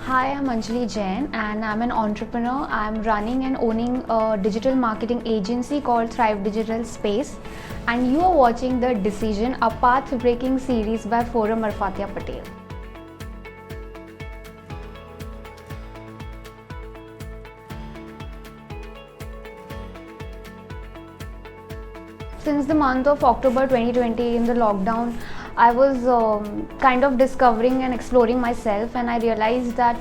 Hi, I'm Anjali Jain and I'm an entrepreneur. I'm running and owning a digital marketing agency called Thrive Digital Space. And you are watching The Decision, a path breaking series by Forum Arfatia Patel. Since the month of October 2020 in the lockdown, I was kind of discovering and exploring myself, and I realized that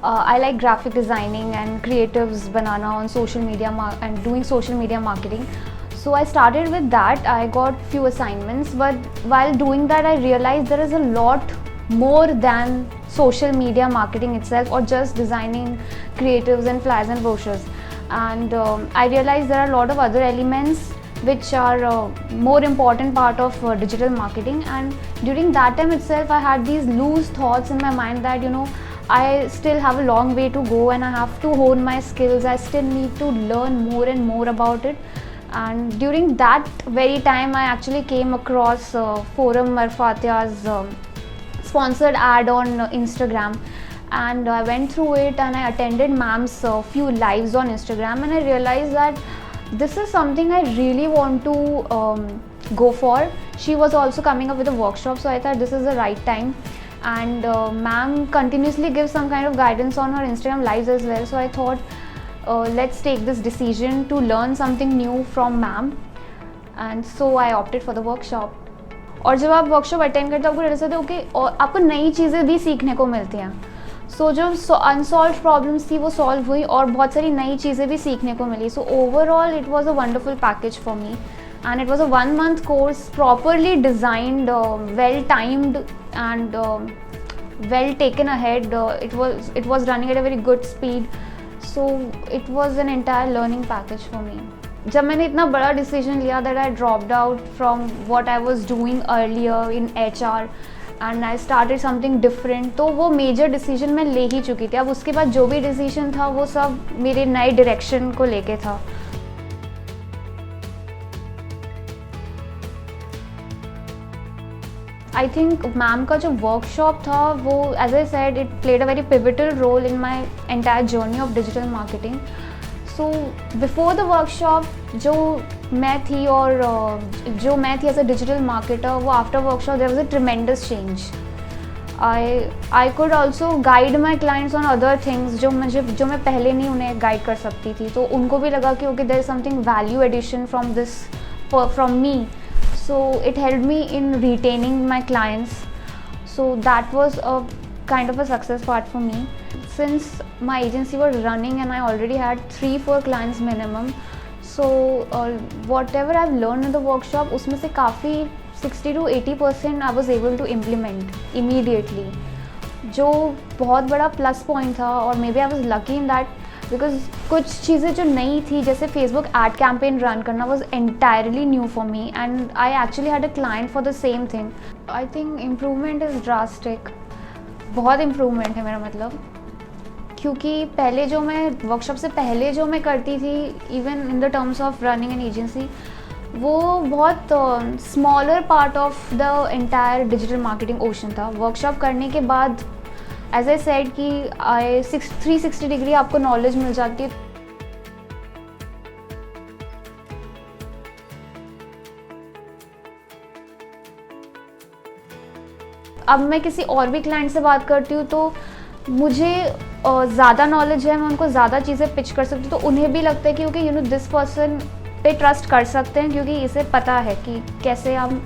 I like graphic designing and creatives banana on social media and doing social media marketing. So I started with that. I got few assignments, but while doing that I realized there is a lot more than social media marketing itself or just designing creatives and flyers and brochures. And I realized there are a lot of other elements which are more important part of digital marketing. And during that time itself I had these loose thoughts in my mind that I still have a long way to go and I have to hone my skills. I still need to learn more and more about it. And during that very time I actually came across Forum Marfatia's sponsored ad on Instagram, and I went through it and I attended ma'am's few lives on Instagram, and I realized that this is something I really want to go for. She was also coming up with a workshop, so I thought this is the right time. And ma'am continuously gives some kind of guidance on her Instagram lives as well, so I thought let's take this decision to learn something new from ma'am, and so I opted for the workshop. और जब आप workshop attend करते हो आपको realise होता है okay, और आपको नई चीज़ें भी सीखने को मिलती हैं. सो जो अनसॉल्व प्रॉब्लम्स थी वो सॉल्व हुई और बहुत सारी नई चीज़ें भी सीखने को मिली. So overall it was a wonderful package for me, and it was a 1 month course, properly designed, well timed, and well taken ahead. It was running at a very good speed, so it was an entire learning package for me. जब मैंने इतना बड़ा decision लिया that I dropped out from what I was doing earlier in HR and I started something different, तो वो major decision मैं ले ही चुकी थी. अब उसके बाद जो भी डिसीजन था वो सब मेरे नए डायरेक्शन को लेके था. आई थिंक मैम का जो वर्कशॉप था वो, as I said, it played a very pivotal role in my entire journey of digital marketing. So before the workshop जो मैं थी और जो मैं थी एज अ डिजिटल मार्केटर, वो after workshop there was a tremendous change. I could also guide my clients on other things जो मैं पहले नहीं उन्हें गाइड कर सकती थी. तो उनको भी लगा कि okay there is something value addition from me. So it helped me in retaining my clients. So that was a kind of a success part for me. Since my agency was running and I already had 3-4 clients minimum, so whatever I've learned in the workshop, उसमें से काफ़ी 60 to 80% I was able to implement immediately, जो बहुत बड़ा plus point था. और maybe I was lucky in that because कुछ चीज़ें जो नई थी, जैसे फेसबुक एड कैंपेन रन करना, was entirely new for me and I actually had a client for the same thing. I think improvement is drastic. बहुत improvement है मेरा मतलब, क्योंकि पहले जो मैं वर्कशॉप से पहले जो मैं करती थी, even in the terms of running an agency, वो बहुत smaller part of the entire digital marketing ocean था. वर्कशॉप करने के बाद एज आई सेड कि 360 डिग्री आपको नॉलेज मिल जाती है. अब मैं किसी और भी क्लाइंट से बात करती हूँ तो मुझे ज़्यादा नॉलेज है, मैं उनको ज़्यादा चीज़ें पिच कर सकती हूँ, तो उन्हें भी लगता है कि ओके दिस पर्सन पे ट्रस्ट कर सकते हैं, क्योंकि इसे पता है कि कैसे हम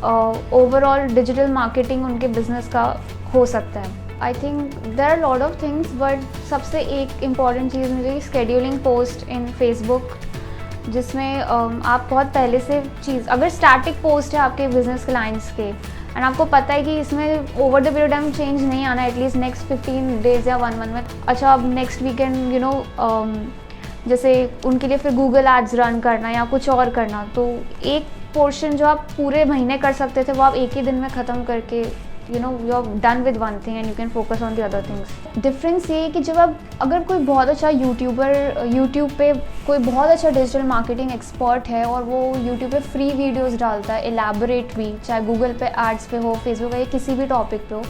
ओवरऑल डिजिटल मार्केटिंग उनके बिजनेस का हो सकता है. I think there are lot of things, but सबसे एक इम्पॉर्टेंट चीज़ मुझे शेड्यूलिंग पोस्ट इन फेसबुक, जिसमें आप बहुत पहले से चीज़, अगर स्टैटिक पोस्ट है आपके बिजनेस क्लाइंट्स के एंड आपको पता है कि इसमें over the period time change नहीं आना, एटलीस्ट नेक्स्ट 15 डेज या 1 मंथ में. अच्छा, अब नेक्स्ट वीकेंड जैसे उनके लिए फिर गूगल एड्स रन करना या कुछ और करना, तो एक पोर्शन जो आप पूरे महीने कर सकते थे वो आप एक ही दिन में ख़त्म करके you are done with one thing and you can focus on the other things. Difference ये है कि जब आप, अगर कोई बहुत अच्छा यूट्यूब पे कोई बहुत अच्छा डिजिटल मार्केटिंग एक्सपर्ट है और वो यूट्यूब पे फ्री वीडियोस डालता है, एलैबोरेट भी, चाहे गूगल पे एड्स पे हो, फेसबुक पे, किसी भी टॉपिक पे हो,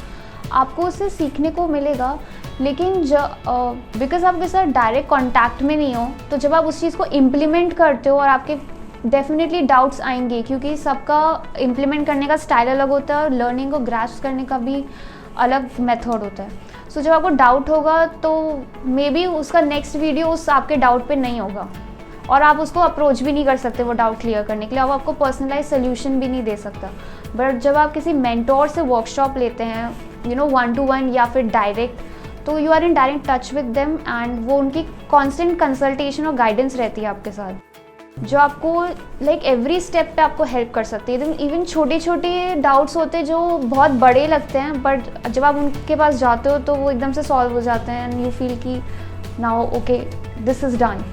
आपको उससे सीखने को मिलेगा. लेकिन बिकॉज आप उसके साथ डायरेक्ट कांटेक्ट में नहीं हो, तो जब आप उस चीज़ को इम्प्लीमेंट करते हो और आपके डेफिनेटली डाउट्स आएंगे, क्योंकि सबका इम्प्लीमेंट करने का स्टाइल अलग होता है और लर्निंग को ग्रास्प करने का भी अलग मेथड होता है। सो जब आपको डाउट होगा तो मे बी उसका नेक्स्ट वीडियो उस आपके डाउट पे नहीं होगा और आप उसको अप्रोच भी नहीं कर सकते वो डाउट क्लियर करने के लिए, अब आपको पर्सनलाइज सोल्यूशन भी नहीं दे सकता। बट जब आप किसी मेंटोर से वर्कशॉप लेते हैं, यू नो 1-to-1 या फिर डायरेक्ट, तो you are in direct touch with them and वो उनकी कांस्टेंट कंसल्टेशन और गाइडेंस रहती है आपके साथ, जो आपको लाइक एवरी स्टेप पे आपको हेल्प कर सकती है। इवन छोटे छोटे डाउट्स होते हैं जो बहुत बड़े लगते हैं, बट जब आप उनके पास जाते हो तो वो एकदम से सॉल्व हो जाते हैं एंड यू फील कि now okay this is done.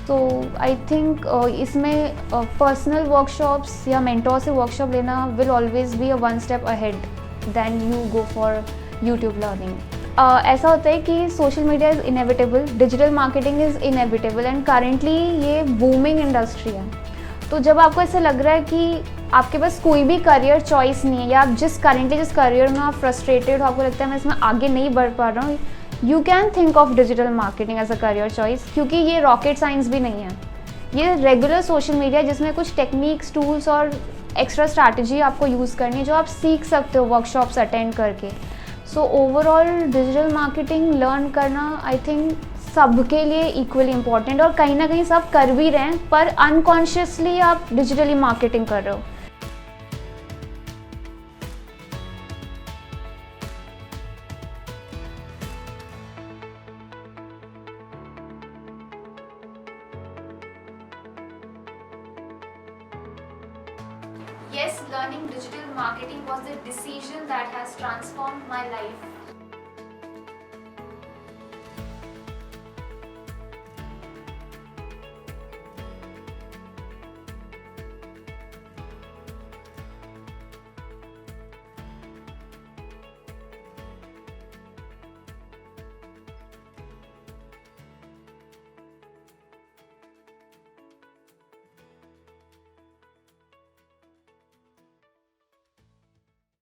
तो आई थिंक इसमें पर्सनल वर्कशॉप्स या मेंटोर से वर्कशॉप लेना will always be a 1 step ahead than you go for YouTube learning. ऐसा होता है कि social media is inevitable, digital marketing is inevitable and currently ये बूमिंग इंडस्ट्री है। तो जब आपको ऐसा लग रहा है कि आपके पास कोई भी करियर चॉइस नहीं है, या आप जिस करियर में आप फ्रस्ट्रेटेड हो, आपको लगता है मैं इसमें आगे नहीं बढ़ पा रहा हूँ, you can think of digital marketing as a career choice, क्योंकि ये रॉकेट साइंस भी नहीं है। ये रेगुलर सोशल मीडिया जिसमें कुछ टेक्निक्स, टूल्स और एक्स्ट्रा स्ट्रैटेजी आपको यूज़ करनी है, जो आप सीख सकते हो वर्कशॉप्स अटेंड करके। So overall digital marketing learn करना आई थिंक सबके लिए इक्वली इम्पॉर्टेंट, और कहीं ना कहीं सब कर भी रहे हैं, पर अनकॉन्शियसली आप डिजिटली मार्केटिंग कर रहे हो। Yes, learning digital marketing was the decision that has transformed my life.